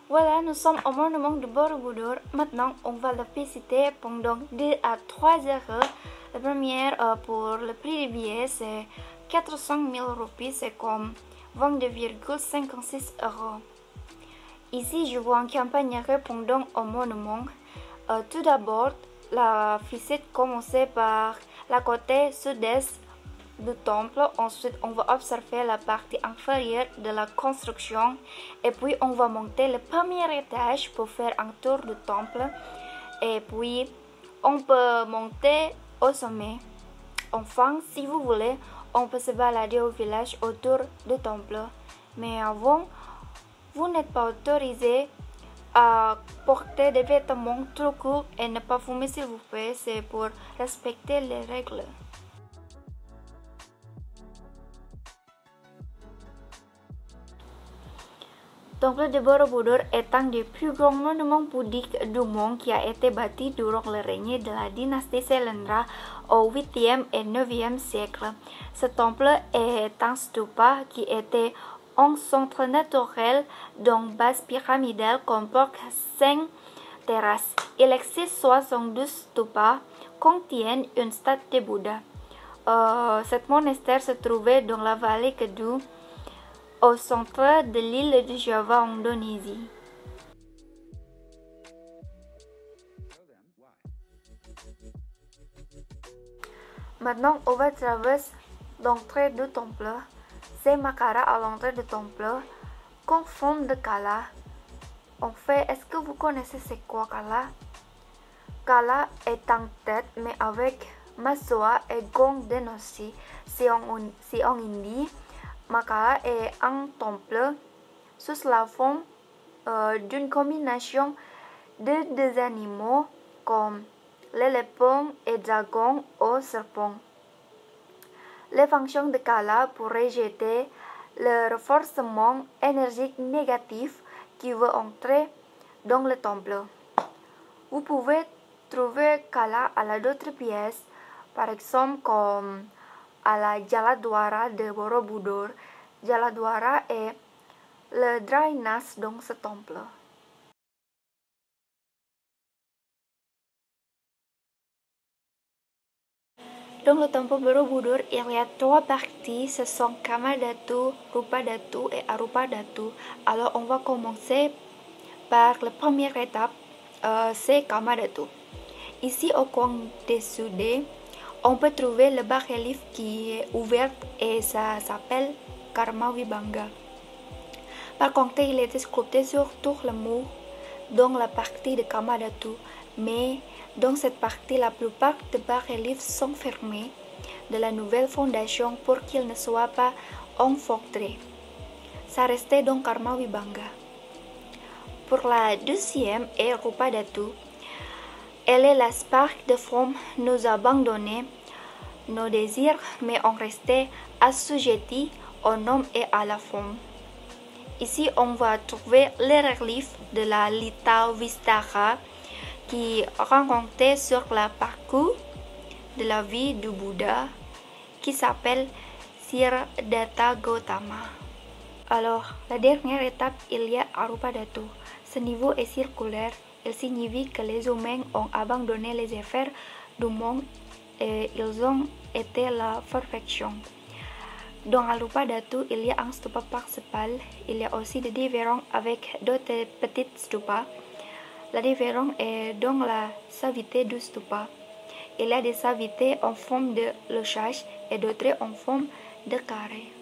Voilà, nous sommes au monument de Borobudur. Maintenant, on va le visiter pendant 2 à 3 heures. La première, pour le prix du billet, c'est 400 000 roupies, c'est comme 22,56 euros. Ici, je vois un campagne répondant au monument. Tout d'abord, la visite commence par la côté sud-est du temple. Ensuite, on va observer la partie inférieure de la construction. Et puis, on va monter le premier étage pour faire un tour du temple. Et puis, on peut monter au sommet. Enfin, si vous voulez, on peut se balader au village autour du temple. Mais avant, vous n'êtes pas autorisé à porter des vêtements trop courts et ne pas fumer s'il vous plaît. C'est pour respecter les règles. Temple de Borobudur est un des plus grands monuments bouddhiques du monde qui a été bâti durant le règne de la dynastie Sailendra au 8e et 9e siècle. Ce temple est un stupa qui était un centre naturel d'une base pyramidale comporte 5 terrasses. Il existe 72 stupas contiennent une statue de Bouddha. Cet monastère se trouvait dans la vallée Kedu, au centre de l'île de Java en Indonésie. Maintenant, on va traverser l'entrée du temple. C'est Makara à l'entrée du temple, qu'en forme de Kala. En fait, est-ce que vous connaissez c'est quoi Kala? Kala est en tête, mais avec Masoa et Gong de Nossi. C'est en hindi. Makara est un temple sous la forme d'une combination de deux animaux comme l'éléphant et dragon ou serpent. Les fonctions de Kala pour rejeter le renforcement énergique négatif qui veut entrer dans le temple. Vous pouvez trouver Kala à la d'autres pièces, par exemple comme à la Jaladwara de Borobudur. Jaladwara est le drainage dans ce temple. Dans le temple Borobudur, il y a 3 parties, ce sont Kamadhatu, Rupadhatu et Arupadhatu. Alors on va commencer par la première étape, c'est Kamadhatu. Ici au coin des Sudés, on peut trouver le bas-relief qui est ouvert et ça s'appelle Karma Vibhanga. Par contre, il est sculpté sur tout le mur dans la partie de Kamadhatu, mais dans cette partie, la plupart des bas-reliefs sont fermés de la nouvelle fondation pour qu'ils ne soient pas enfoncés. Ça restait dans Karma Vibhanga. Pour la deuxième et Rupadhatu, elle est la spark de forme nous abandonner nos désirs, mais on restait assujettis au nom et à la forme. Ici, on va trouver les reliefs de la Lita Vistara qui rencontrent sur le parcours de la vie du Bouddha qui s'appelle Siddhartha Gautama. Alors, la dernière étape, il y a Arupadhatu. Ce niveau est circulaire. Il signifie que les humains ont abandonné les effets du monde et ils ont été la perfection. Dans Arupadhatu, il y a un stupa principal. Il y a aussi des différents avec d'autres petites stupas. La différence est dans la savité du stupa. Il y a des savités en forme de lochage et d'autres en forme de carré.